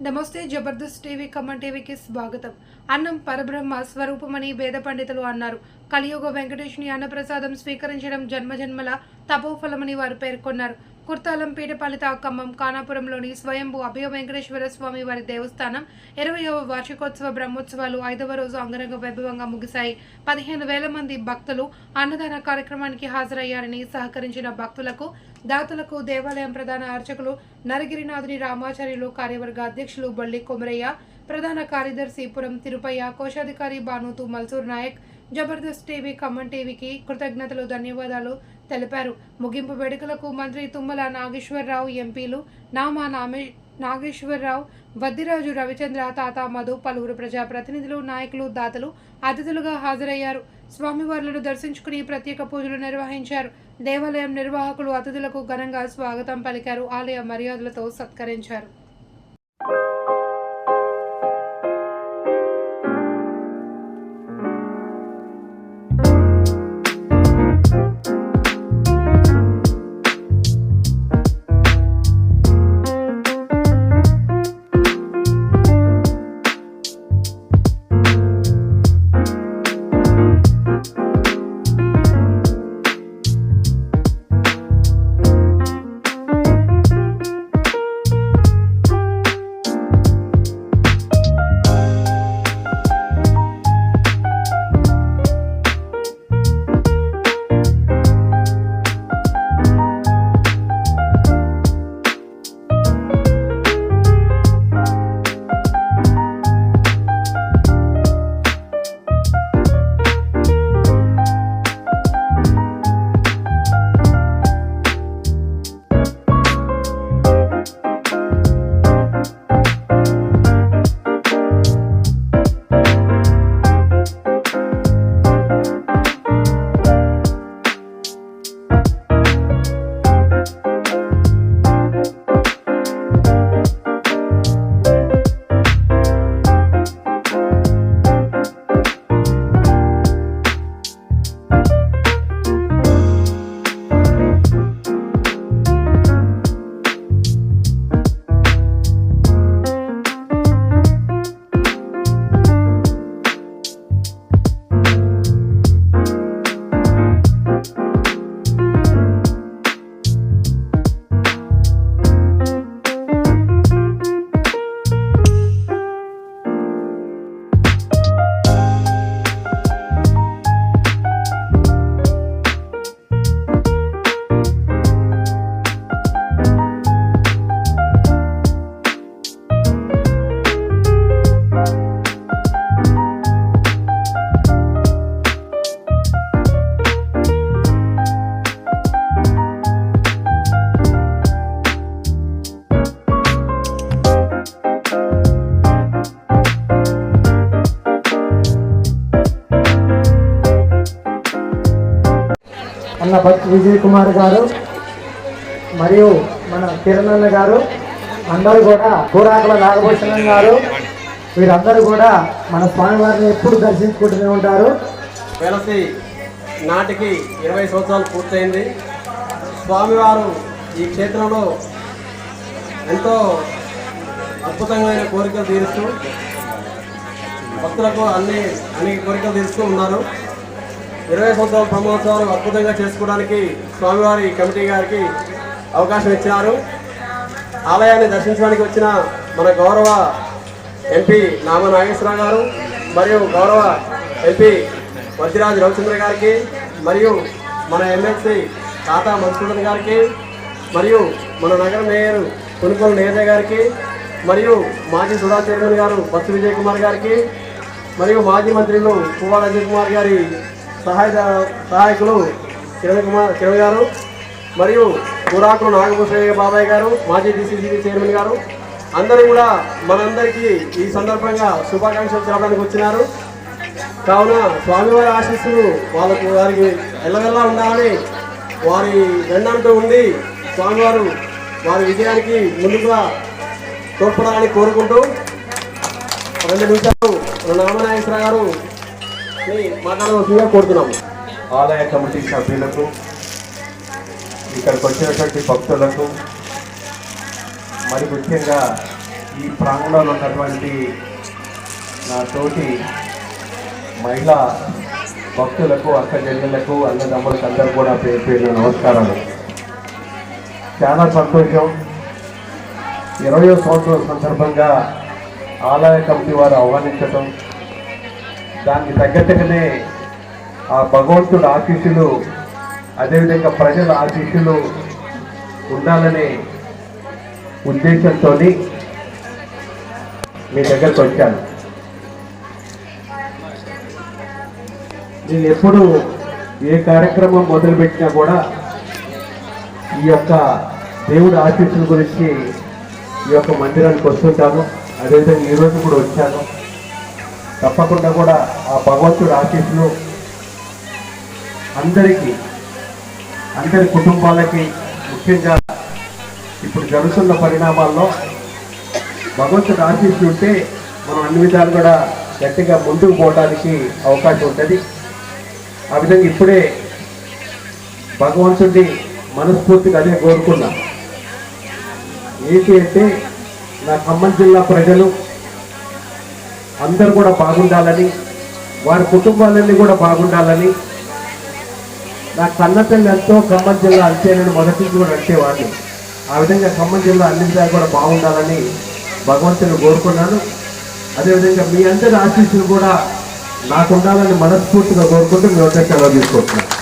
నమస్తే Jabardasth TV come on టీవీకి స్వాగతం. అన్నం పరబ్రహ్మ స్వరూపమని వేద పండితులు అన్నారు. కలియుగ వెంకటేశ్వని అన్నప్రసాదం స్వీకరించడం జన్మజన్మల తపోఫలమని వారు పేర్కొన్నారు. కుర్తాలం పీఠపాలిత ఖమ్మం కానాపురంలోని స్వయంభూ అభయ వెంకటేశ్వర స్వామి వారి దేవస్థానం 20వ వార్షికోత్సవ బ్రహ్మోత్సవాలు 5వ రోజు అంగరంగ వైభవంగా ముగిశాయి. 15,000 మంది భక్తులు అన్నదాన కార్యక్రమానికి హాజరయ్యారని, సహకరించిన భక్తులకు, దాతలకు దేవాలయం ప్రధాన అర్చకులు నరగిరినాథుని రామాచార్యులు, కార్యవర్గ అధ్యక్షులు బొల్లి కొమరయ్య, ప్రధాన కార్యదర్శి పురం తిరుపయ్య, కోశాధికారి బానూతు మల్సూర్ నాయక్ జబర్దస్త్ టీవీ ఖమ్మం టీవీకి కృతజ్ఞతలు, ధన్యవాదాలు తెలిపారు. ముగింపు వేడుకలకు మంత్రి తుమ్మల నాగేశ్వరరావు, ఎంపీలు నాగేశ్వరరావు, వద్దిరాజు రవిచంద్ర, తాత మధు, పలువురు ప్రజాప్రతినిధులు, నాయకులు, దాతలు అతిథులుగా హాజరయ్యారు. స్వామివార్లను దర్శించుకుని ప్రత్యేక పూజలు నిర్వహించారు. దేవాలయం నిర్వాహకులు అతిథులకు ఘనంగా స్వాగతం పలికారు. ఆలయ మర్యాదలతో సత్కరించారు. అన్న భక్తి విజయ్ కుమార్ గారు మరియు మన కిరణ్ గారు అందరూ కూడా కూరాకుల నాగభూషణం గారు వీరందరూ కూడా మన స్వామివారిని ఎప్పుడు దర్శించుకుంటూనే ఉంటారు. వెలసి నాటికి 20 సంవత్సరాలు పూర్తయింది. స్వామివారు ఈ క్షేత్రంలో ఎంతో అద్భుతమైన కోరికలు తీరుస్తూ భక్తులకు అన్ని కోరికలు తీరుస్తూ ఉన్నారు. 20 సంవత్సరాల బ్రహ్మోత్సవాలు అద్భుతంగా చేసుకోవడానికి స్వామివారి కమిటీ గారికి అవకాశం ఇచ్చినారు. ఆలయాన్ని దర్శించడానికి వచ్చిన మన గౌరవ ఎంపీ నామ నాగేశ్వరరావు గారు మరియు గౌరవ ఎంపీ వద్దిరాజు రవిచంద్ర గారికి మరియు మన ఎమ్మెల్సీ తాత మధుసూదన్ గారికి మరియు మన నగర మేయర్ కొనుగోలు నేత గారికి మరియు మాజీ సుధా చైర్మన్ గారు బస్సు విజయ్ కుమార్ గారికి మరియు మాజీ మంత్రులు పువ్వాడ అజయ్ కుమార్ గారి సహాయకులు కిరణ్ గారు మరియు కూరాకులు నాగభూషణయ్య బాబాయ్ గారు మాజీ డిసిసిబి చైర్మన్ గారు అందరూ కూడా మనందరికీ ఈ సందర్భంగా శుభాకాంక్షలు తెలపడానికి వచ్చినారు. కావున స్వామివారి ఆశీస్సులు వారికి ఎల్లవెల్లా ఉండాలని వారి వెన్నంటూ ఉండి స్వామివారు వారి విజయానికి ముందుగా తోడ్పడాలని కోరుకుంటూ 2 నిమిషాలు నామనాగేశ్వర గారు మాట్లాడవలసిందిగా కోరుతున్నాము. ఆలయ కమిటీ సభ్యులకు, ఇక్కడికి వచ్చినటువంటి భక్తులకు, మరి ముఖ్యంగా ఈ ప్రాంగణంలో ఉన్నటువంటి నా తోటి మహిళా భక్తులకు, అక్క చెల్లెళ్లకు, అన్నదమ్ములకు అందరూ కూడా పేరు పేరు నమస్కారాలు. చాలా సంతోషం. 20వ సంవత్సరం సందర్భంగా ఆలయ కమిటీ వారు ఆహ్వానించటం, దానికి తగ్గట్టుగానే ఆ భగవంతుడు ఆశీస్సులు, అదేవిధంగా ప్రజల ఆశీస్సులు ఉండాలనే ఉద్దేశంతో మీ దగ్గరకు వచ్చాను. నేను ఎప్పుడు ఏ కార్యక్రమం మొదలుపెట్టినా కూడా ఈ యొక్క దేవుడి ఆశీస్సుల గురించి ఈ యొక్క మందిరానికి వస్తుంటాను. అదేవిధంగా ఈరోజు కూడా వచ్చాను. తప్పకుండా కూడా ఆ భగవంతుడి ఆశీస్సులు అందరికీ, అందరి కుటుంబాలకి, ముఖ్యంగా ఇప్పుడు జరుగుతున్న పరిణామాల్లో భగవంతుడి ఆశీస్సులు ఉంటే మనం అన్ని విధాలు కూడా గట్టిగా ముందుకు పోవడానికి అవకాశం ఉంటుంది. ఆ విధంగా ఇప్పుడే భగవంతుడిని మనస్ఫూర్తిగా అదే కోరుకున్నా. ఏంటి అంటే నా ఖమ్మం జిల్లా ప్రజలు అందరూ కూడా బాగుండాలని, వారి కుటుంబాలన్నీ కూడా బాగుండాలని, నా కన్నతల్లి ఎంతో ఖమ్మం జిల్లా అంతేనని మొదటి నుంచి కూడా అంటేవాడిని. ఆ విధంగా ఖమ్మం జిల్లా అన్ని విధాలు కూడా బాగుండాలని భగవంతుని కోరుకున్నాను. అదేవిధంగా మీ అందరి ఆశీస్సులు కూడా నాకు ఉండాలని మనస్ఫూర్తిగా కోరుకుంటూ మీ వద్ద సెలవు తీసుకుంటున్నాను.